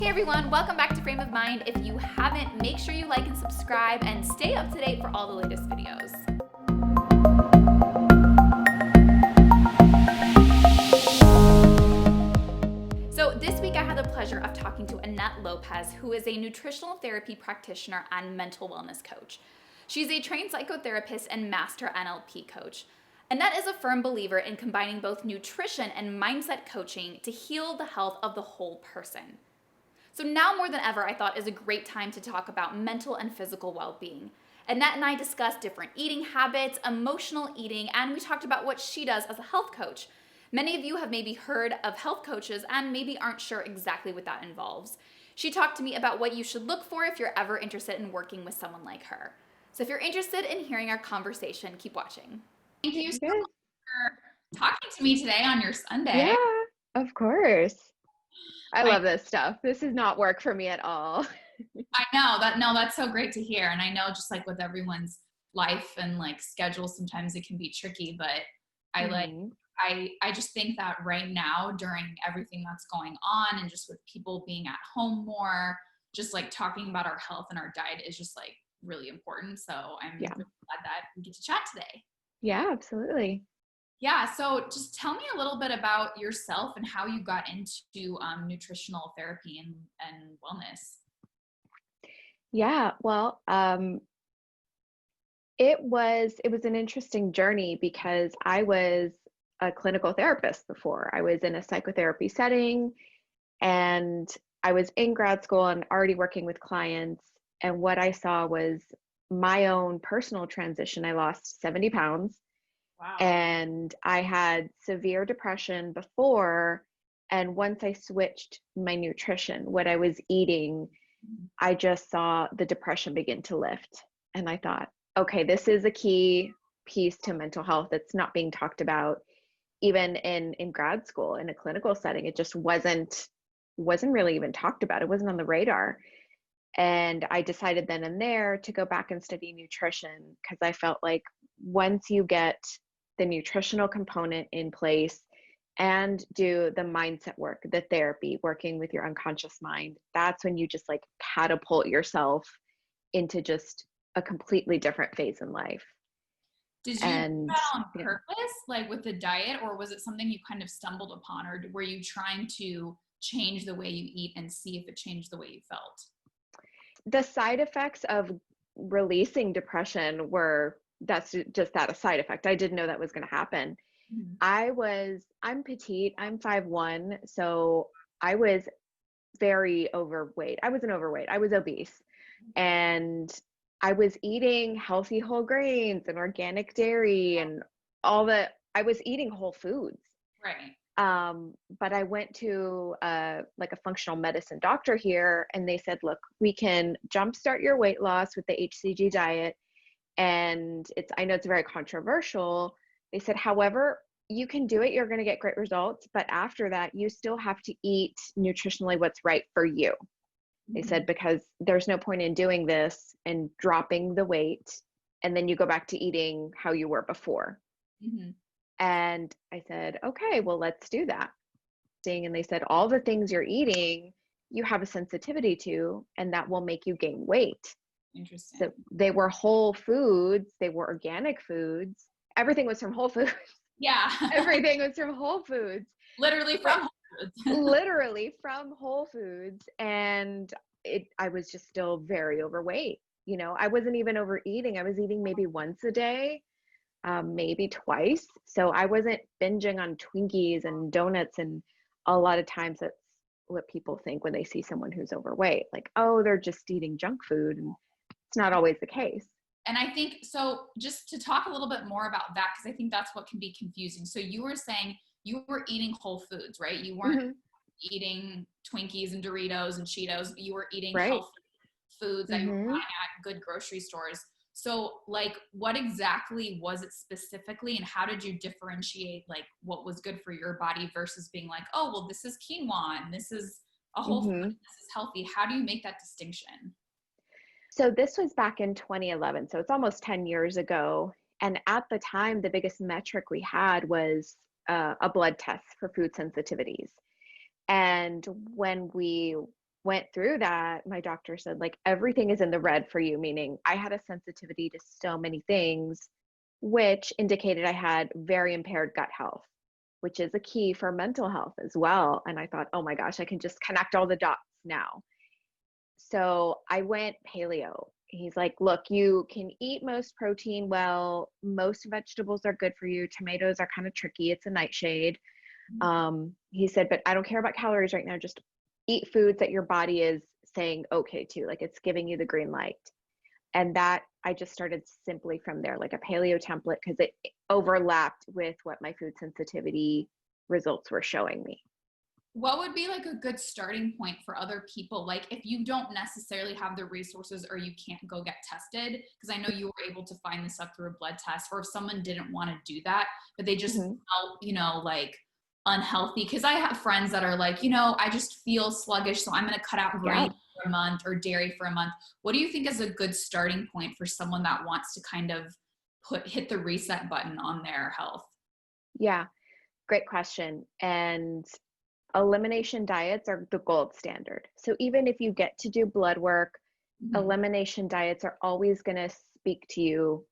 Hey everyone, welcome back to Frame of Mind. If you haven't, make sure you like and subscribe and stay up to date for all the latest videos. So this week I had the pleasure of talking to Annette Lopez, who is a nutritional therapy practitioner and mental wellness coach. She's a trained psychotherapist and master NLP coach. Annette is a firm believer in combining both nutrition and mindset coaching to heal the health of the whole person. So now more than ever, I thought is a great time to talk about mental and physical well-being. Annette and I discussed different eating habits, emotional eating, and we talked about what she does as a health coach. Many of you have maybe heard of health coaches and maybe aren't sure exactly what that involves. She talked to me about what you should look for if you're ever interested in working with someone like her. So if you're interested in hearing our conversation, keep watching. Thank you so Good. much for talking to me today on your Sunday. Yeah, of course. I love this stuff. This is not work for me at all. I know that. No, that's so great to hear. And I know just like with everyone's life and like schedule, sometimes it can be tricky, but I just think that right now during everything that's going on and just with people being at home more, just like talking about our health and our diet is just like really important. So I'm really glad that we get to chat today. Yeah, absolutely. Yeah. So just tell me a little bit about yourself and how you got into nutritional therapy and wellness. Yeah, well, it was an interesting journey because I was a clinical therapist before. I was in a psychotherapy setting and I was in grad school and already working with clients. And what I saw was my own personal transition. I lost 70 pounds. Wow. And I had severe depression before. And once I switched my nutrition, what I was eating, I just saw the depression begin to lift. And I thought, okay, this is a key piece to mental health that's not being talked about even in grad school in a clinical setting. It just wasn't really even talked about. It wasn't on the radar. And I decided then and there to go back and study nutrition because I felt like once you get the nutritional component in place and do the mindset work, the therapy, working with your unconscious mind, that's when you just like catapult yourself into just a completely different phase in life. Did you do that on purpose, like with the diet, or was it something you kind of stumbled upon, or were you trying to change the way you eat and see if it changed the way you felt? The side effects of releasing depression that's just that, a side effect. I didn't know that was going to happen. Mm-hmm. I'm petite, I'm 5'1", so I was very overweight. I wasn't overweight, I was obese. And I was eating healthy whole grains and organic dairy and I was eating whole foods. Right. But I went to like a functional medicine doctor here, and they said, look, we can jumpstart your weight loss with the HCG diet. And I know it's very controversial. They said, however, you can do it. You're going to get great results. But after that, you still have to eat nutritionally what's right for you. They said, because there's no point in doing this and dropping the weight, and then you go back to eating how you were before. Mm-hmm. And I said, okay, well, let's do that. And they said, all the things you're eating, you have a sensitivity to, and that will make you gain weight. Interesting. So they were whole foods. They were organic foods. Everything was from Whole Foods. Yeah. Everything was from Whole Foods. Literally from Whole Foods. Literally from Whole Foods. And I was just still very overweight. You know, I wasn't even overeating. I was eating maybe once a day, maybe twice. So I wasn't binging on Twinkies and donuts. And a lot of times that's what people think when they see someone who's overweight, like, oh, they're just eating junk food. And it's not always the case. And I think, so just to talk a little bit more about that, because I think that's what can be confusing. So you were saying you were eating whole foods, right? You weren't eating Twinkies and Doritos and Cheetos. You were eating healthy foods that you were buying at good grocery stores. So like, what exactly was it specifically, and how did you differentiate like what was good for your body versus being like, oh, well, this is quinoa and this is a whole food, this is healthy? How do you make that distinction? So this was back in 2011. So it's almost 10 years ago. And at the time, the biggest metric we had was a blood test for food sensitivities. And when we went through that, my doctor said, like, everything is in the red for you, meaning I had a sensitivity to so many things, which indicated I had very impaired gut health, which is a key for mental health as well. And I thought, oh my gosh, I can just connect all the dots now. So I went paleo. He's like, look, you can eat most protein well, most vegetables are good for you. Tomatoes are kind of tricky. It's a nightshade. He said, but I don't care about calories right now. Just eat foods that your body is saying okay to, like it's giving you the green light. And that I just started simply from there, like a paleo template, because it overlapped with what my food sensitivity results were showing me. What would be like a good starting point for other people? Like if you don't necessarily have the resources or you can't go get tested, because I know you were able to find this stuff through a blood test, or if someone didn't want to do that, but they just felt, like unhealthy. Because I have friends that are like, I just feel sluggish, so I'm going to cut out grain for a month or dairy for a month. What do you think is a good starting point for someone that wants to kind of hit the reset button on their health? Yeah, great question. And elimination diets are the gold standard. So even if you get to do blood work, elimination diets are always going to speak to you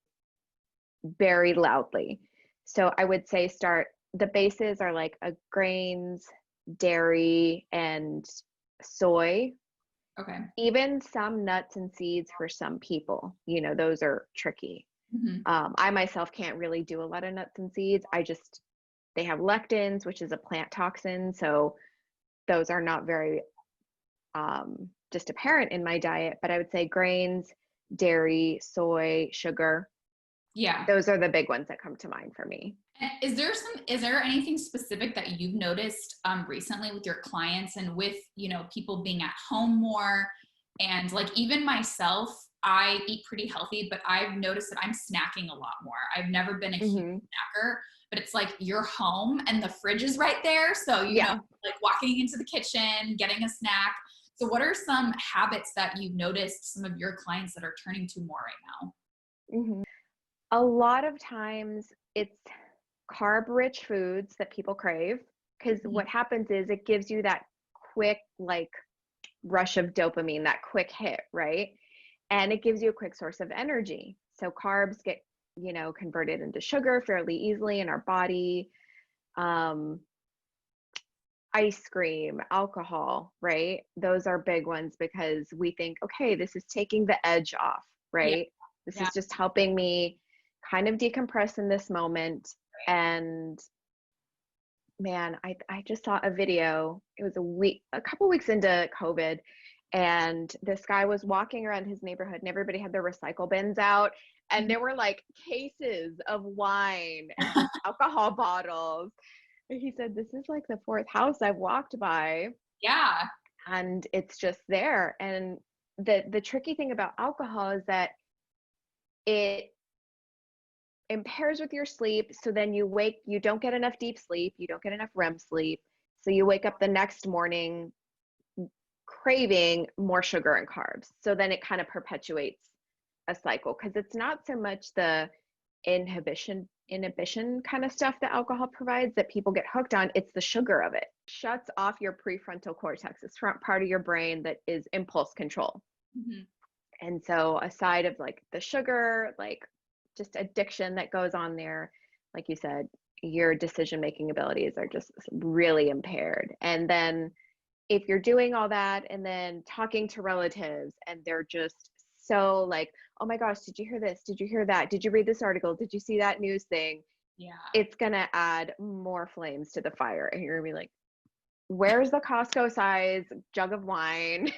very loudly. So I would say the bases are like grains, dairy, and soy. Okay. Even some nuts and seeds for some people, those are tricky. I myself can't really do a lot of nuts and seeds. They have lectins, which is a plant toxin. So those are not very just apparent in my diet, but I would say grains, dairy, soy, sugar. Yeah. Those are the big ones that come to mind for me. Is there anything specific that you've noticed recently with your clients and with, people being at home more? And like even myself, I eat pretty healthy, but I've noticed that I'm snacking a lot more. I've never been a huge snacker, but it's like you're home and the fridge is right there. So, like walking into the kitchen, getting a snack. So what are some habits that you've noticed some of your clients that are turning to more right now? A lot of times it's carb-rich foods that people crave, because what happens is it gives you that quick, like, rush of dopamine, that quick hit, right? And it gives you a quick source of energy. So carbs get, converted into sugar fairly easily in our body. Ice cream, alcohol, right? Those are big ones because we think, okay, this is taking the edge off, right? This is just helping me kind of decompress in this moment. And man, I just saw a video. It was a couple weeks into COVID, and this guy was walking around his neighborhood and everybody had their recycle bins out, and there were like cases of wine and alcohol bottles. And he said, this is like the fourth house I've walked by. Yeah. And it's just there. And the tricky thing about alcohol is that it impairs with your sleep. So then you don't get enough deep sleep. You don't get enough REM sleep. So you wake up the next morning craving more sugar and carbs. So then it kind of perpetuates a cycle, because it's not so much the inhibition kind of stuff that alcohol provides that people get hooked on. It's the sugar of it. Shuts off your prefrontal cortex, this front part of your brain that is impulse control. And so aside of like the sugar, like just addiction that goes on there, like you said, your decision-making abilities are just really impaired. And then if you're doing all that and then talking to relatives and they're just so like, oh my gosh, did you hear this? Did you hear that? Did you read this article? Did you see that news thing? Yeah. It's going to add more flames to the fire. And you're going to be like, where's the Costco size jug of wine?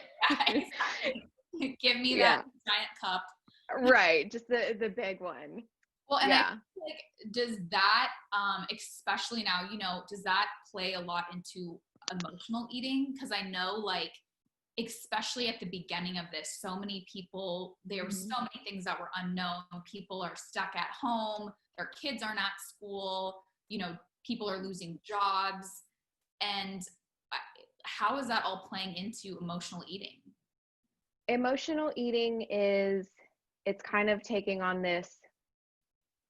Exactly. Give me that giant cup. Right. Just the big one. Well, and I feel like, does that, especially now, does that play a lot into emotional eating? Because I know, like, especially at the beginning of this, so many people, there were so many things that were unknown. People are stuck at home. Their kids aren't at school. People are losing jobs. And how is that all playing into emotional eating? Emotional eating it's kind of taking on this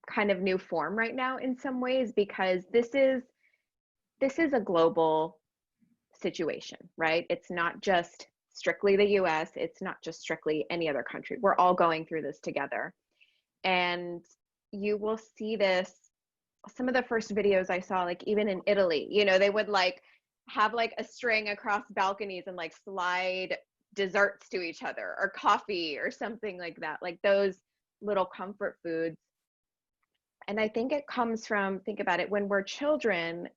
kind of new form right now in some ways, because this is a global situation, right? It's not just strictly the US. It's not just strictly any other country. We're all going through this together. And you will see this, some of the first videos I saw, like even in Italy, they would like have like a string across balconies and like slide desserts to each other or coffee or something like that, like those little comfort foods. And I think it comes from, think about it, when we're children,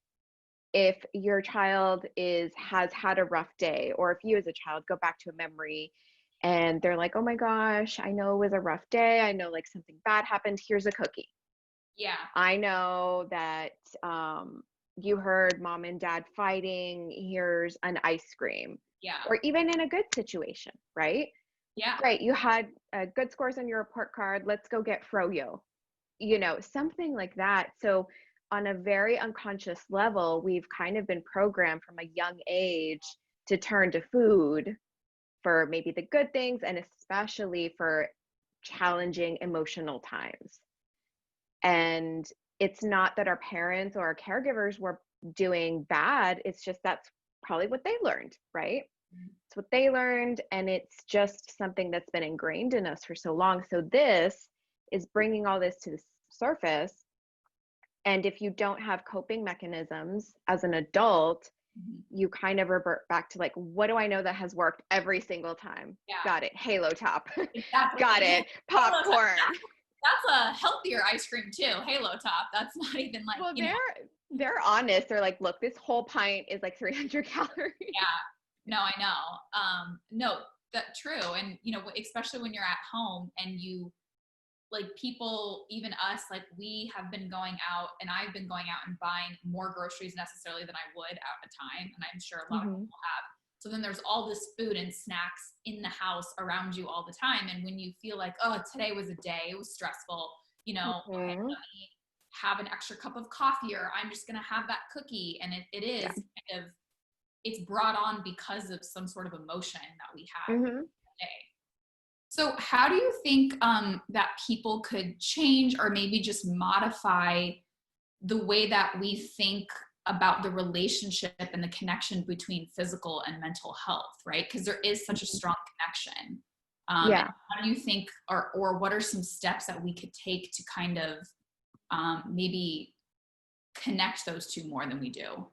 if your child has had a rough day, or if you as a child go back to a memory and they're like, oh my gosh, I know it was a rough day, I know like something bad happened, here's a cookie. Yeah. I know that you heard mom and dad fighting, here's an ice cream. Yeah. Or even in a good situation, right? Yeah. Great, you had good scores on your report card, let's go get froyo, something like that. So on a very unconscious level, we've kind of been programmed from a young age to turn to food for maybe the good things, and especially for challenging emotional times. And it's not that our parents or our caregivers were doing bad. It's just that's probably what they learned, right? It's what they learned. And it's just something that's been ingrained in us for so long. So this is bringing all this to the surface. And if you don't have coping mechanisms as an adult, you kind of revert back to like, what do I know that has worked every single time? Yeah. Got it. Halo Top. Exactly. Got it. Popcorn. That's a healthier ice cream too. Halo Top. That's not even like, Well, they're honest. They're like, look, this whole pint is like 300 calories. Yeah. No, I know. No, that's true. And especially when you're at home and you, like, people, even us, like, we have been going out, and I've been going out and buying more groceries necessarily than I would at a time. And I'm sure a lot of people have. So then there's all this food and snacks in the house around you all the time. And when you feel like, oh, today was a day, it was stressful, okay, let me have an extra cup of coffee, or I'm just going to have that cookie. And it is kind of, it's brought on because of some sort of emotion that we have that day. So how do you think that people could change or maybe just modify the way that we think about the relationship and the connection between physical and mental health, right? Because there is such a strong connection. How do you think, or what are some steps that we could take to kind of maybe connect those two more than we do?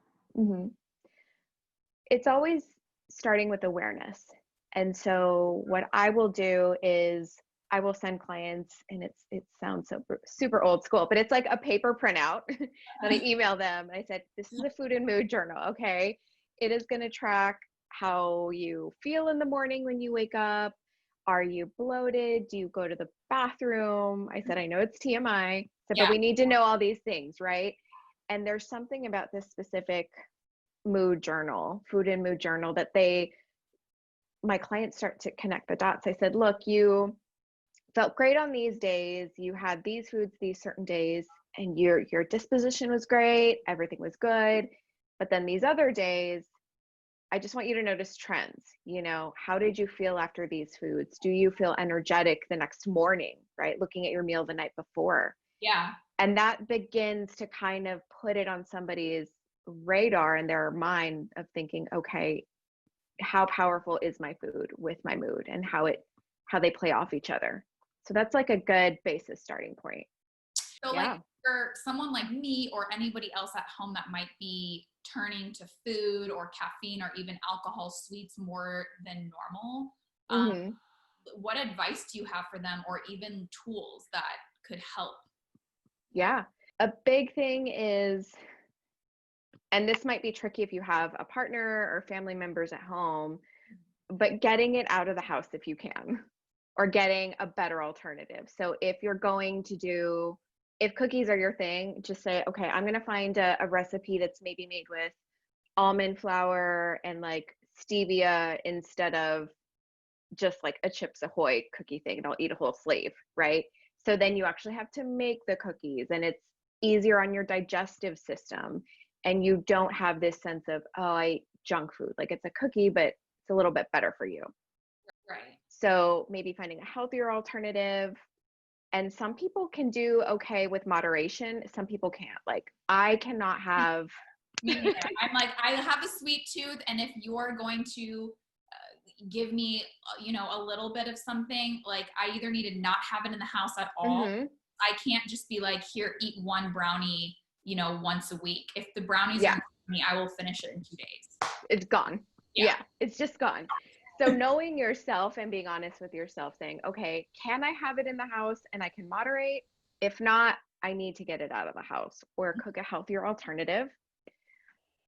It's always starting with awareness. And so what I will do is I will send clients, and it sounds so super old school, but it's like a paper printout that I email them. I said, this is a food and mood journal. Okay. It is going to track how you feel in the morning when you wake up. Are you bloated? Do you go to the bathroom? I said, I know it's TMI, but we need to know all these things, right? And there's something about this specific mood journal, food and mood journal, that my clients start to connect the dots. I said, look, you felt great on these days. You had these foods these certain days, and your disposition was great. Everything was good. But then these other days, I just want you to notice trends. How did you feel after these foods? Do you feel energetic the next morning, right? Looking at your meal the night before. Yeah. And that begins to kind of put it on somebody's radar in their mind of thinking, okay, how powerful is my food with my mood, and how they play off each other. So that's like a good basis starting point. So like for someone like me or anybody else at home that might be turning to food or caffeine or even alcohol, sweets more than normal, what advice do you have for them, or even tools that could help? Yeah. A big thing is, and this might be tricky if you have a partner or family members at home, but getting it out of the house if you can, or getting a better alternative. So if you're going to if cookies are your thing, just say, okay, I'm going to find a recipe that's maybe made with almond flour and like stevia instead of just like a Chips Ahoy cookie thing, and I'll eat a whole sleeve, right? So then you actually have to make the cookies, and it's easier on your digestive system. And you don't have this sense of, oh, I ate junk food. Like, it's a cookie, but it's a little bit better for you. Right. So maybe finding a healthier alternative. And some people can do okay with moderation. Some people can't. Like, I cannot have. I'm like, I have a sweet tooth. And if you're going to, give me, a little bit of something, like I either need to not have it in the house at all. Mm-hmm. I can't just be like, here, eat one brownie, once a week. If the brownies Yeah. are me, I will finish it in 2 days. It's gone. Yeah. It's just gone. So knowing yourself and being honest with yourself, saying, okay, can I have it in the house and I can moderate? If not, I need to get it out of the house or cook a healthier alternative.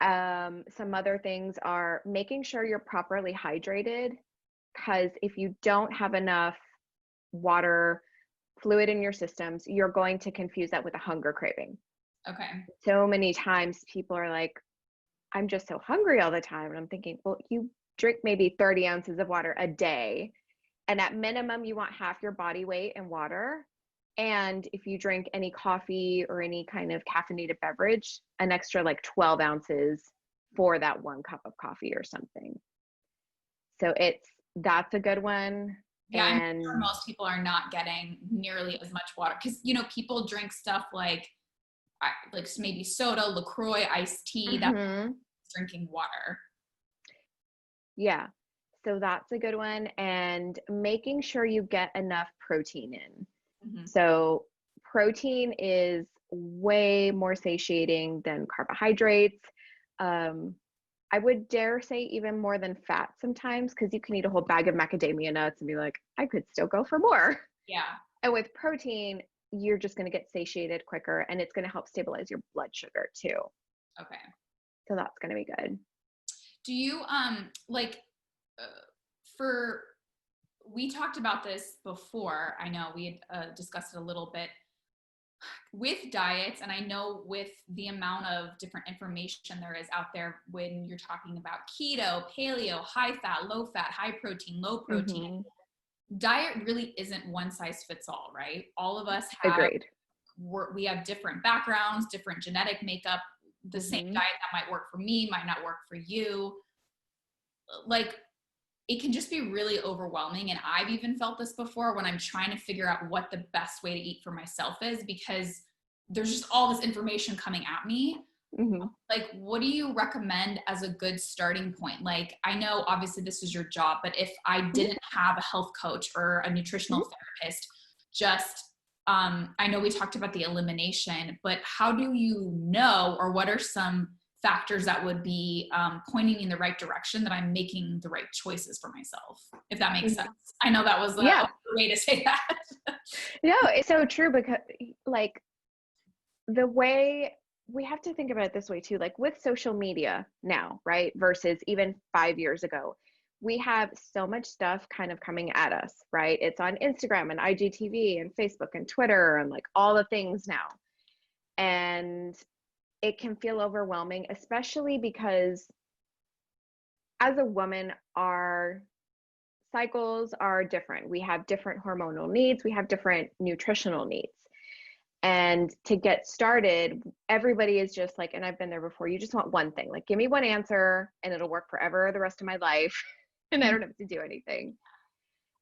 Some other things are making sure you're properly hydrated, because if you don't have enough water, fluid in your systems, you're going to confuse that with a hunger craving. Okay. So many times people are like, I'm just so hungry all the time. And I'm thinking, well, you drink maybe 30 ounces of water a day. And at minimum, you want half your body weight in water. And if you drink any coffee or any kind of caffeinated beverage, an extra like 12 ounces for that 1 cup of coffee or something. So that's a good one. Yeah, I'm And sure most people are not getting nearly as much water because, people drink stuff like maybe soda, LaCroix, iced tea, that's drinking water. Yeah. So that's a good one. And making sure you get enough protein in. Mm-hmm. So protein is way more satiating than carbohydrates. I would dare say even more than fat sometimes, because you can eat a whole bag of macadamia nuts and be like, I could still go for more. Yeah. And with protein, you're just going to get satiated quicker, and it's going to help stabilize your blood sugar too. Okay. So that's going to be good. Do you, we talked about this before. I know we had discussed it a little bit with diets, and I know with the amount of different information there is out there when you're talking about keto, paleo, high fat, low fat, high protein, low protein, diet really isn't one size fits all, right? All of us have, Agreed. We have different backgrounds, different genetic makeup. The same diet that might work for me might not work for you. Like, it can just be really overwhelming. And I've even felt this before when I'm trying to figure out what the best way to eat for myself is, because there's just all this information coming at me. Like, what do you recommend as a good starting point? Like, I know obviously this is your job, but if I didn't have a health coach or a nutritional therapist, I know we talked about the elimination, but how do you know, or what are some factors that would be pointing me in the right direction that I'm making the right choices for myself, if that makes sense? I know that was a way to say that. No, it's so true, because like the way we have to think about it this way too, like with social media now, right? Versus even 5 years ago, we have so much stuff kind of coming at us, right? It's on Instagram and IGTV and Facebook and Twitter and like all the things now. And it can feel overwhelming, especially because as a woman, our cycles are different. We have different hormonal needs. We have different nutritional needs. And to get started, everybody is just like, and I've been there before, you just want one thing. Like, give me one answer and it'll work forever the rest of my life. And I don't have to do anything.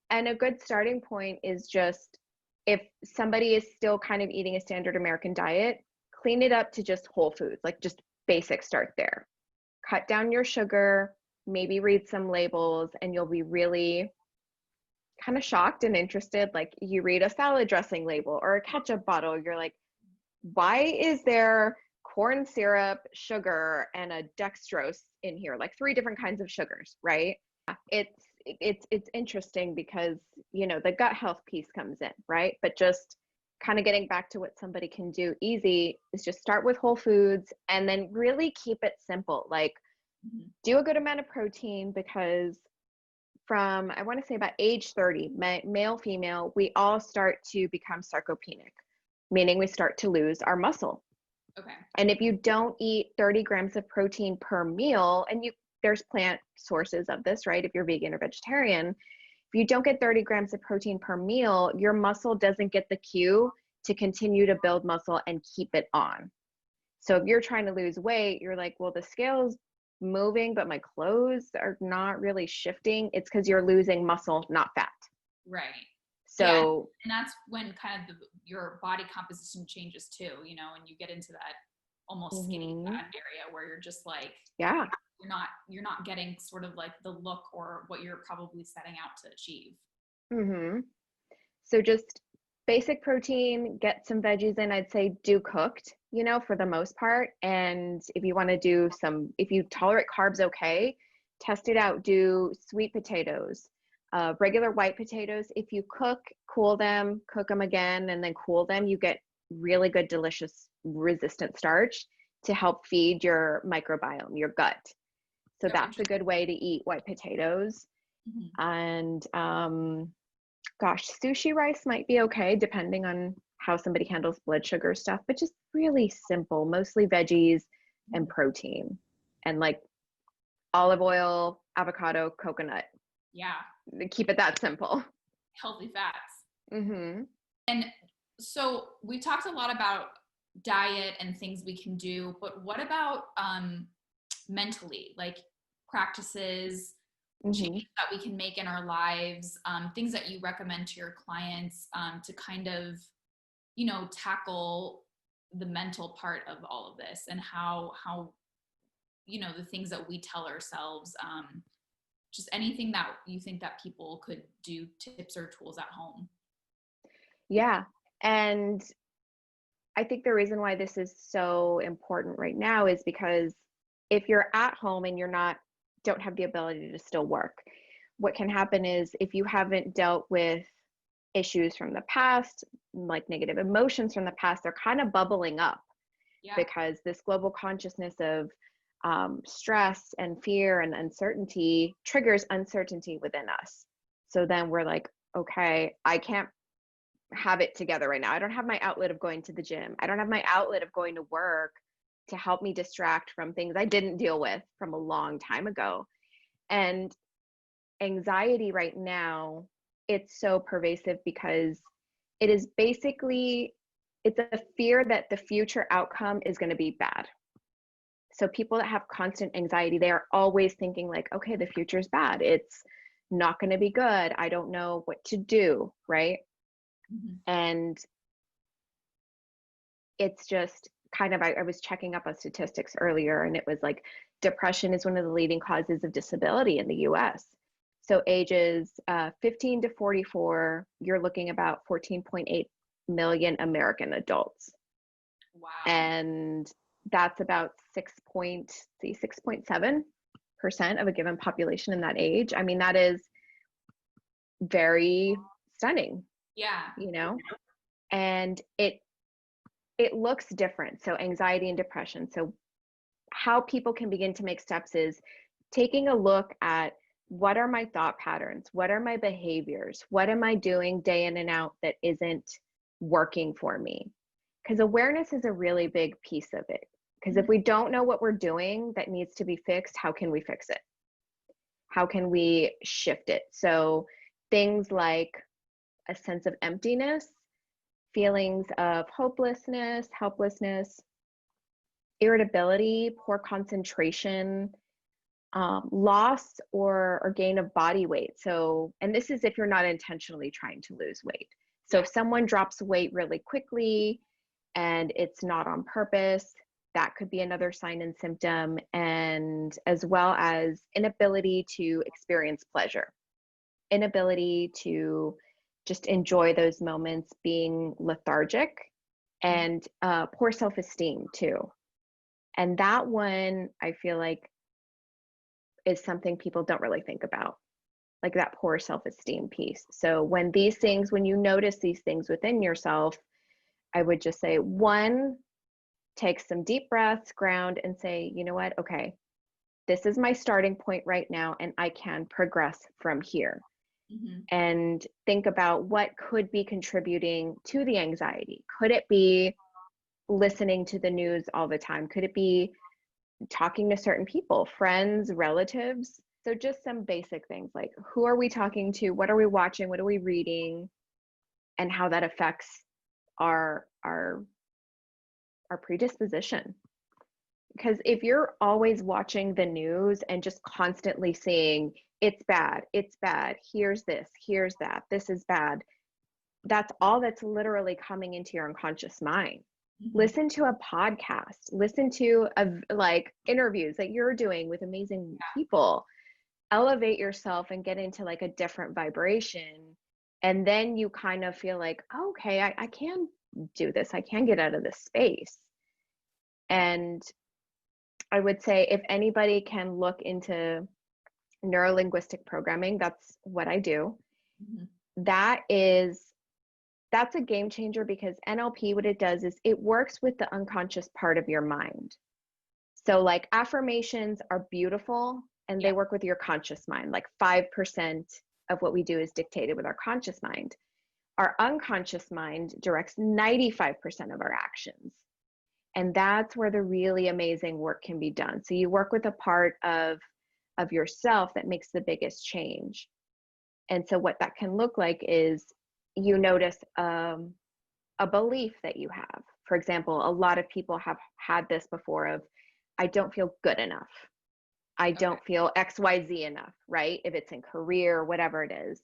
And a good starting point is just, if somebody is still kind of eating a standard American diet, clean it up to just whole foods, like just basic, start there. Cut down your sugar, maybe read some labels, and you'll be really kind of shocked and interested. Like, you read a salad dressing label or a ketchup bottle, you're like, why is there corn syrup, sugar, and a dextrose in here? Like 3 different kinds of sugars, right? It's interesting because, the gut health piece comes in, right? But just kind of getting back to what somebody can do easy is just start with whole foods and then really keep it simple. Like, do a good amount of protein, because from, I want to say about age 30, male, female, we all start to become sarcopenic, meaning we start to lose our muscle. Okay. And if you don't eat 30 grams of protein per meal, and there's plant sources of this, right? If you're vegan or vegetarian, if you don't get 30 grams of protein per meal, your muscle doesn't get the cue to continue to build muscle and keep it on. So if you're trying to lose weight, you're like, well, the scale's moving, but my clothes are not really shifting. It's because you're losing muscle, not fat. Right. So, and that's when kind of your body composition changes too, and you get into that almost skinny fat area where you're just like, you're not getting sort of like the look or what you're probably setting out to achieve. Mm-hmm. So just basic protein, get some veggies in. I'd say do cooked, for the most part. And if you want to do if you tolerate carbs, okay, test it out. Do sweet potatoes, regular white potatoes. If you cool them, cook them again, and then cool them, you get really good, delicious, resistant starch to help feed your microbiome, your gut. So that's a good way to eat white potatoes. Mm-hmm. And gosh, sushi rice might be okay depending on how somebody handles blood sugar stuff, but just really simple, mostly veggies and protein, and like olive oil, avocado, coconut. Yeah. Keep it that simple. Healthy fats. Mm-hmm. And so we talked a lot about diet and things we can do, but what about mentally, like practices, changes that we can make in our lives, things that you recommend to your clients to kind of, tackle the mental part of all of this, and how the things that we tell ourselves, just anything that you think that people could do, tips or tools at home. Yeah. And I think the reason why this is so important right now is because if you're at home and don't have the ability to still work, what can happen is if you haven't dealt with issues from the past, like negative emotions from the past, they're kind of bubbling up. Yeah. Because this global consciousness of stress and fear and uncertainty triggers uncertainty within us. So then we're like, okay, I can't have it together right now. I don't have my outlet of going to the gym. I don't have my outlet of going to work to help me distract from things I didn't deal with from a long time ago. And anxiety right now, it's so pervasive because it is basically, it's a fear that the future outcome is going to be bad. So people that have constant anxiety, they are always thinking like, okay, the future is bad. It's not going to be good. I don't know what to do, right? Mm-hmm. And it's just kind of, I was checking up on statistics earlier, and it was like depression is one of the leading causes of disability in the US. So ages 15 to 44, you're looking about 14.8 million American adults. Wow. And that's about 6.7% of a given population in that age. I mean, that is very stunning. Yeah. And it looks different. So anxiety and depression. So how people can begin to make steps is taking a look at, what are my thought patterns? What are my behaviors? What am I doing day in and out that isn't working for me? Because awareness is a really big piece of it. Because if we don't know what we're doing that needs to be fixed, how can we fix it? How can we shift it? So things like a sense of emptiness, feelings of hopelessness, helplessness, irritability, poor concentration, loss or gain of body weight. So, and this is if you're not intentionally trying to lose weight. So if someone drops weight really quickly and it's not on purpose, that could be another sign and symptom, and as well as inability to experience pleasure, inability to just enjoy those moments, being lethargic, and poor self-esteem too. And that one, I feel like, is something people don't really think about, like that poor self-esteem piece. So when you notice these things within yourself, I would just say, one, take some deep breaths, ground, and say, you know what? Okay, this is my starting point right now, and I can progress from here. Mm-hmm. And think about what could be contributing to the anxiety. Could it be listening to the news all the time? Could it be talking to certain people, friends, relatives? So just some basic things like, who are we talking to? What are we watching? What are we reading? And how that affects our predisposition. Because if you're always watching the news and just constantly seeing, it's bad, here's this, here's that, this is bad, that's all that's literally coming into your unconscious mind. Listen to a podcast, listen to like interviews that you're doing with amazing people, elevate yourself and get into like a different vibration. And then you kind of feel like, okay, I can do this. I can get out of this space. And I would say if anybody can look into neurolinguistic programming, that's what I do. That is that's a game changer, because NLP, what it does is it works with the unconscious part of your mind. So like affirmations are beautiful and they work with your conscious mind. Like 5% of what we do is dictated with our conscious mind. Our unconscious mind directs 95% of our actions. And that's where the really amazing work can be done. So you work with a part of yourself that makes the biggest change. And so what that can look like is you notice a belief that you have. For example, a lot of people have had this before of, I don't feel good enough. I don't feel XYZ enough, right? If it's in career, whatever it is.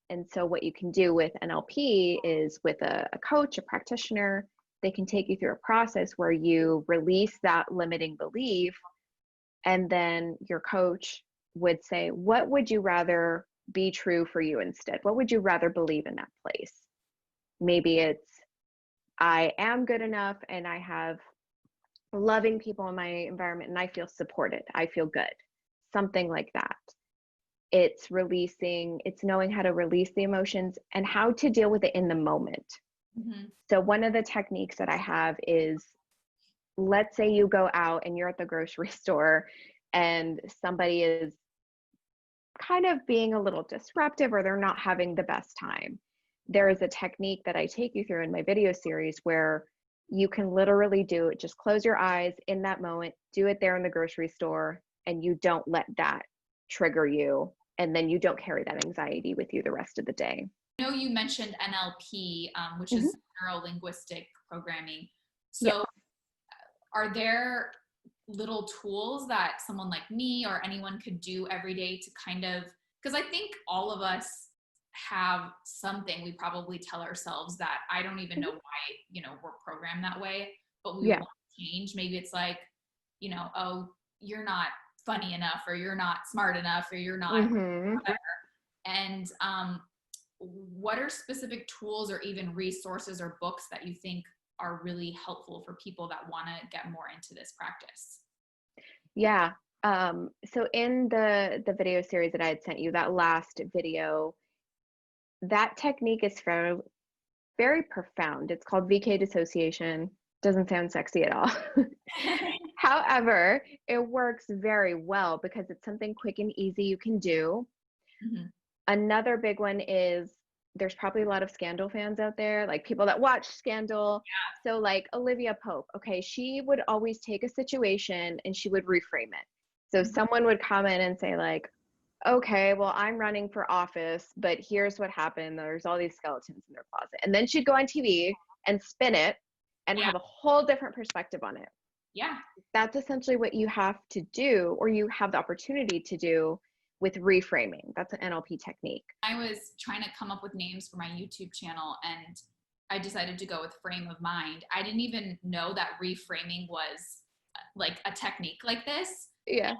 And so what you can do with NLP is with a coach, a practitioner, they can take you through a process where you release that limiting belief. And then your coach would say, what would you rather be true for you instead? What would you rather believe in that place? Maybe it's, I am good enough and I have loving people in my environment and I feel supported. I feel good. Something like that. It's knowing how to release the emotions and how to deal with it in the moment. So one of the techniques that I have is, let's say you go out and you're at the grocery store and somebody is kind of being a little disruptive or they're not having the best time. There is a technique that I take you through in my video series where you can literally do it. Just close your eyes in that moment, do it there in the grocery store, and you don't let that trigger you. And then you don't carry that anxiety with you the rest of the day. I know you mentioned NLP, which is neuro-linguistic programming. So are there little tools that someone like me or anyone could do every day to kind of, because I think all of us have something we probably tell ourselves that I don't even know why, we're programmed that way, but we want to change. Maybe it's like, oh, you're not funny enough, or you're not smart enough, or you're not whatever. And what are specific tools or even resources or books that you think are really helpful for people that want to get more into this practice? Yeah. So in the video series that I had sent you, that last video, that technique is very, very profound. It's called VK dissociation. Doesn't sound sexy at all. However, it works very well because it's something quick and easy you can do. Another big one is, there's probably a lot of Scandal fans out there, like people that watch Scandal. So like Olivia Pope, okay, she would always take a situation and she would reframe it. So someone would come in and say like, okay, well, I'm running for office, but here's what happened. There's all these skeletons in their closet. And then she'd go on TV and spin it and have a whole different perspective on it. Yeah. That's essentially what you have to do, or you have the opportunity to do with reframing. That's an NLP technique. I was trying to come up with names for my YouTube channel and I decided to go with frame of mind. I didn't even know that reframing was like a technique like this. Yeah.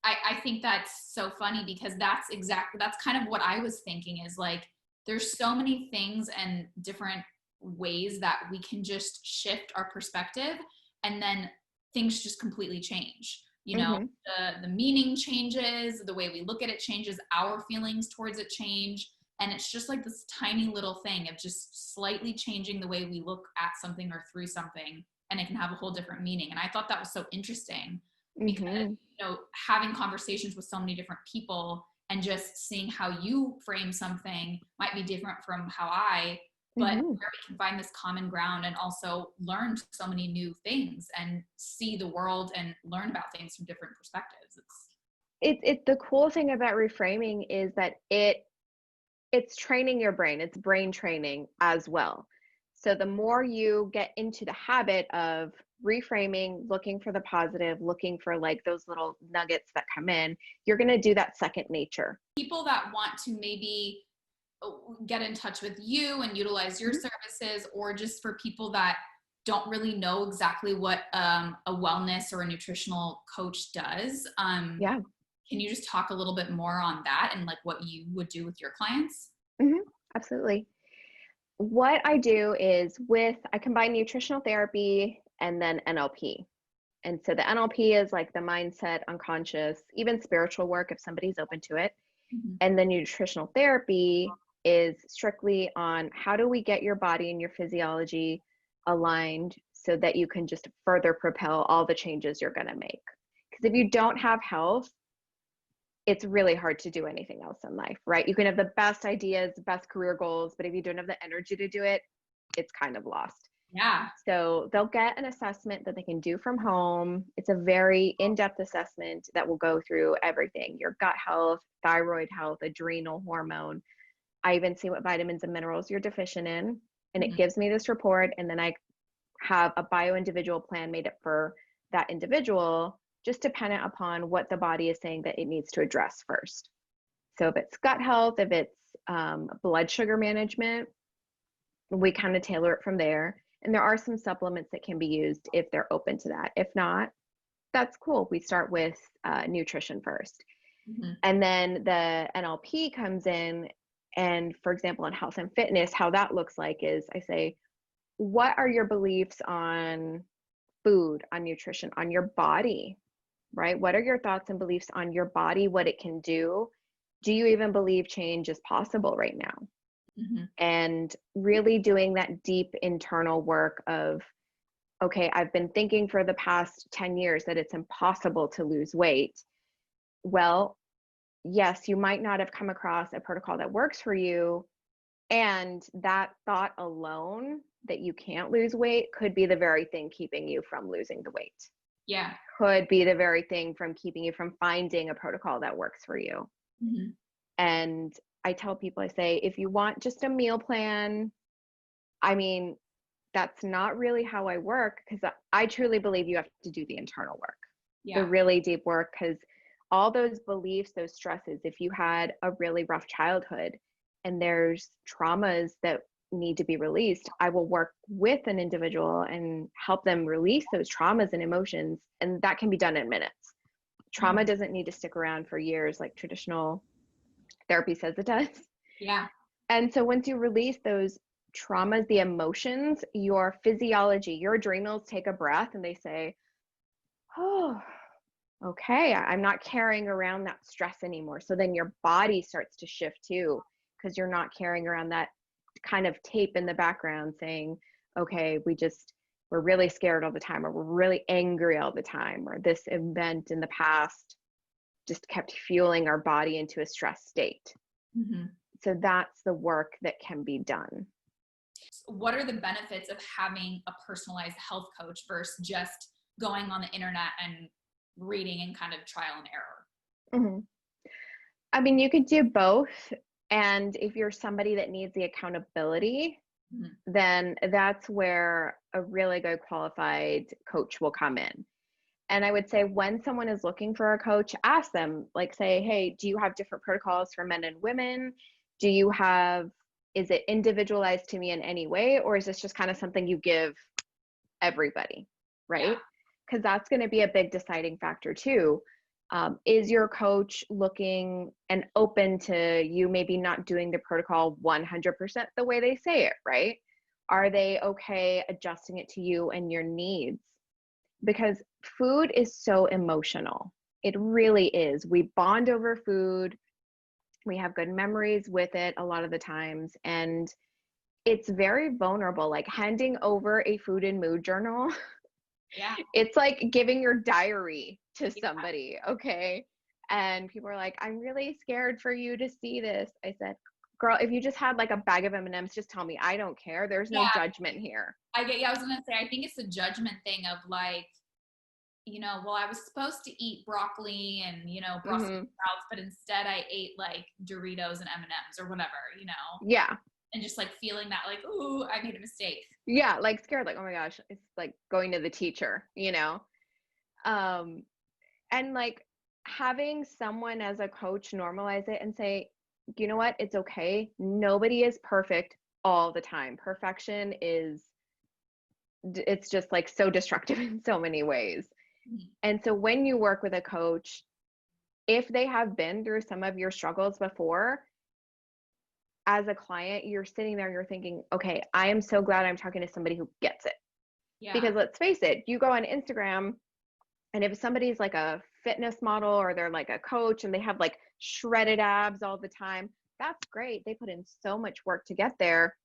I think that's so funny because that's kind of what I was thinking, is like, there's so many things and different ways that we can just shift our perspective and then things just completely change. The meaning changes, the way we look at it changes, our feelings towards it change. And it's just like this tiny little thing of just slightly changing the way we look at something or through something, and it can have a whole different meaning. And I thought that was so interesting because, having conversations with so many different people and just seeing how you frame something might be different from how but where we can find this common ground and also learn so many new things and see the world and learn about things from different perspectives. It's the cool thing about reframing is that it's training your brain. It's brain training as well. So the more you get into the habit of reframing, looking for the positive, looking for like those little nuggets that come in, you're going to do that second nature. People that want to maybe get in touch with you and utilize your services, or just for people that don't really know exactly what a wellness or a nutritional coach does. Yeah. Can you just talk a little bit more on that and like what you would do with your clients? Hmm. Absolutely. What I do is I combine nutritional therapy and then NLP. And so the NLP is like the mindset, unconscious, even spiritual work if somebody's open to it. Mhm. And the nutritional therapy is strictly on how do we get your body and your physiology aligned so that you can just further propel all the changes you're going to make. Because if you don't have health, it's really hard to do anything else in life, right? You can have the best ideas, best career goals, but if you don't have the energy to do it, it's kind of lost. Yeah. So they'll get an assessment that they can do from home. It's a very in-depth assessment that will go through everything, your gut health, thyroid health, adrenal hormone. I even see what vitamins and minerals you're deficient in. And it Mhm. gives me this report. And then I have a bio-individual plan made up for that individual, just dependent upon what the body is saying that it needs to address first. So if it's gut health, if it's blood sugar management, we kind of tailor it from there. And there are some supplements that can be used if they're open to that. If not, that's cool. We start with nutrition first. Mhm. And then the NLP comes in. And for example, in health and fitness, how that looks like is I say, what are your beliefs on food, on nutrition, on your body, right? What are your thoughts and beliefs on your body, what it can do? Do you even believe change is possible right now? Mhm. And really doing that deep internal work of, okay, I've been thinking for the past 10 years that it's impossible to lose weight. Well, yes, you might not have come across a protocol that works for you. And that thought alone that you can't lose weight could be the very thing keeping you from losing the weight. Yeah. Could be the very thing from keeping you from finding a protocol that works for you. Mhm. And I tell people, I say, if you want just a meal plan, I mean, that's not really how I work because I truly believe you have to do the internal work, the Yeah. really deep work, because all those beliefs, those stresses, if you had a really rough childhood and there's traumas that need to be released, I will work with an individual and help them release those traumas and emotions. And that can be done in minutes. Trauma Mhm. doesn't need to stick around for years like traditional therapy says it does. Yeah. And so once you release those traumas, the emotions, your physiology, your adrenals take a breath and they say, oh, okay, I'm not carrying around that stress anymore. So then your body starts to shift too, because you're not carrying around that kind of tape in the background saying, okay, we're really scared all the time, or we're really angry all the time, or this event in the past just kept fueling our body into a stress state. Mhm. So that's the work that can be done. What are the benefits of having a personalized health coach versus just going on the internet and reading and kind of trial and error? Mhm. I mean, you could do both. And if you're somebody that needs the accountability, Mhm. then that's where a really good qualified coach will come in. And I would say when someone is looking for a coach, ask them, like, say, hey, do you have different protocols for men and women? Do you have, is it individualized to me in any way? Or is this just kind of something you give everybody, Yeah. right? Because that's going to be a big deciding factor too. Is your coach looking and open to you maybe not doing the protocol 100% the way they say it, right? Are they okay adjusting it to you and your needs? Because food is so emotional. It really is. We bond over food. We have good memories with it a lot of the times. And it's very vulnerable. Like handing over a food and mood journal, Yeah. it's like giving your diary to Yeah. somebody, okay? And people are like, I'm really scared for you to see this. I said, girl, if you just had like a bag of M&Ms, just tell me. I don't care. There's no Yeah. judgment here. I was gonna say, I think it's a judgment thing of like, well, I was supposed to eat broccoli and, Brussels Hmm. sprouts, but instead I ate like Doritos and M&Ms or whatever, Yeah. and just like feeling that like, ooh, I made a mistake. Yeah. Like scared, like, oh my gosh, it's like going to the teacher. Um, and like having someone as a coach normalize it and say, you know what, it's okay. Nobody is perfect all the time. Perfection is it's just like so destructive in so many ways. Mhm. And so when you work with a coach, if they have been through some of your struggles before, as a client, you're sitting there, you're thinking, okay, I am so glad I'm talking to somebody who gets it. Yeah. Because let's face it, you go on Instagram, and if somebody's like a fitness model or they're like a coach and they have like shredded abs all the time, that's great. They put in so much work to get there.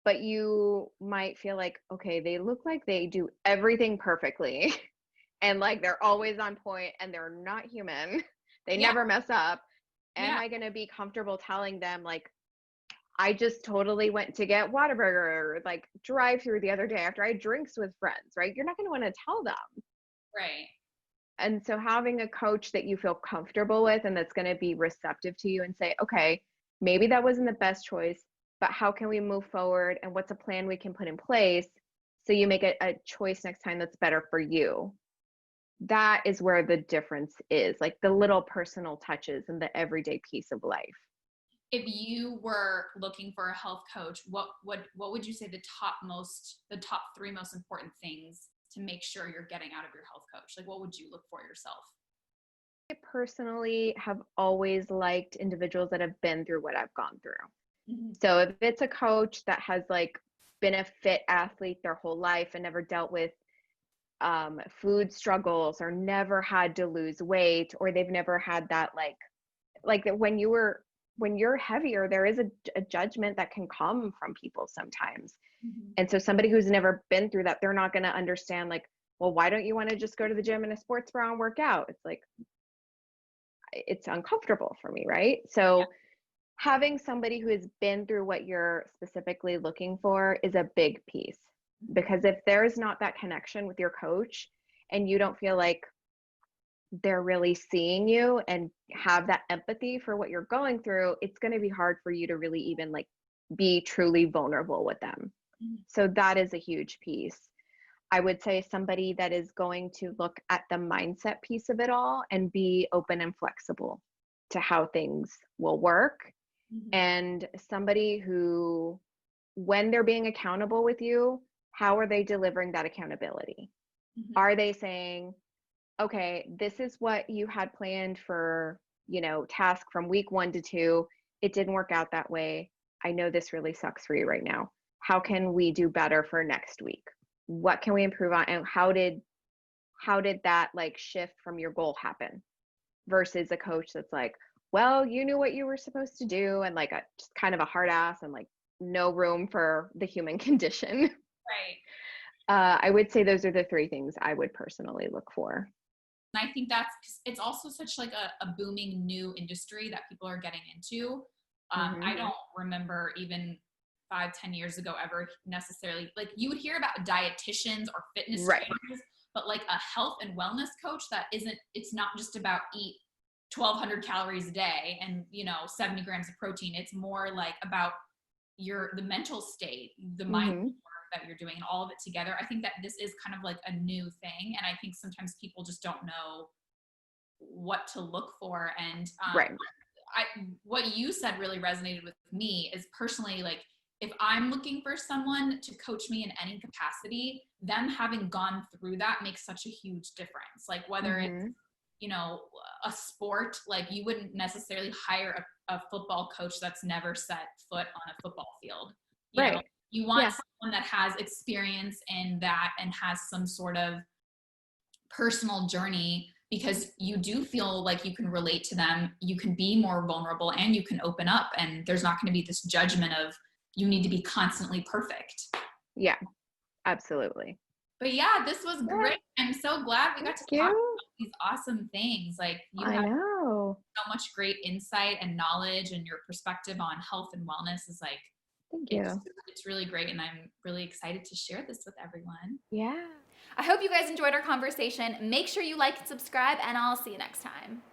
But you might feel like, okay, they look like they do everything perfectly and like they're always on point and they're not human. They Yeah. never mess up. Am Yeah. I going to be comfortable telling them, like, I just totally went to get Whataburger, like drive through the other day after I had drinks with friends, right? You're not going to want to tell them. Right. And so having a coach that you feel comfortable with and that's going to be receptive to you and say, okay, maybe that wasn't the best choice, but how can we move forward and what's a plan we can put in place so you make a choice next time that's better for you? That is where the difference is, like the little personal touches and the everyday piece of life. If you were looking for a health coach, what would you say the top three most important things to make sure you're getting out of your health coach? Like, what would you look for yourself? I personally have always liked individuals that have been through what I've gone through. Mhm. So if it's a coach that has like been a fit athlete their whole life and never dealt with food struggles or never had to lose weight, or they've never had that like that when you're heavier, there is a judgment that can come from people sometimes. Mhm. And so somebody who's never been through that, they're not going to understand, like, well, why don't you want to just go to the gym in a sports bra and work out? It's like, it's uncomfortable for me, right? Yeah. So having somebody who has been through what you're specifically looking for is a big piece, Mhm. because if there's not that connection with your coach and you don't feel like they're really seeing you and have that empathy for what you're going through, it's going to be hard for you to really even like be truly vulnerable with them. Mhm. So that is a huge piece. I would say somebody that is going to look at the mindset piece of it all and be open and flexible to how things will work, Mhm. and somebody who, when they're being accountable with you, how are they delivering that accountability? Mhm. Are they saying, okay, this is what you had planned for, task from week 1 to 2. It didn't work out that way. I know this really sucks for you right now. How can we do better for next week? What can we improve on? And how did that like shift from your goal happen? Versus a coach that's like, well, you knew what you were supposed to do, and like just kind of a hard ass and like no room for the human condition. Right. I would say those are the three things I would personally look for. And I think it's also such like a booming new industry that people are getting into. Hmm. I don't remember even 5, 10 years ago ever necessarily, like, you would hear about dietitians or fitness Right. trainers, but like a health and wellness coach that isn't, it's not just about eat 1,200 calories a day and 70 grams of protein. It's more like about the mental state, the mind Hmm. that you're doing, and all of it together. I think that this is kind of like a new thing, and I think sometimes people just don't know what to look for. And Right. what you said really resonated with me is, personally, like, if I'm looking for someone to coach me in any capacity, them having gone through that makes such a huge difference. Like, whether it's Hmm. you know a sport, like, you wouldn't necessarily hire a football coach that's never set foot on a football field. Right. You want Yeah. someone that has experience in that and has some sort of personal journey, because you do feel like you can relate to them, you can be more vulnerable, and you can open up, and there's not going to be this judgment of you need to be constantly perfect. Yeah. Absolutely. But yeah, this was Yeah. great. I'm so glad we got Thank to talk you. about these awesome things. Like, you I have know. so much great insight and knowledge, and your perspective on health and wellness is like, Thank it's you. it's really great, and I'm really excited to share this with everyone. Yeah. I hope you guys enjoyed our conversation. Make sure you like and subscribe, and I'll see you next time.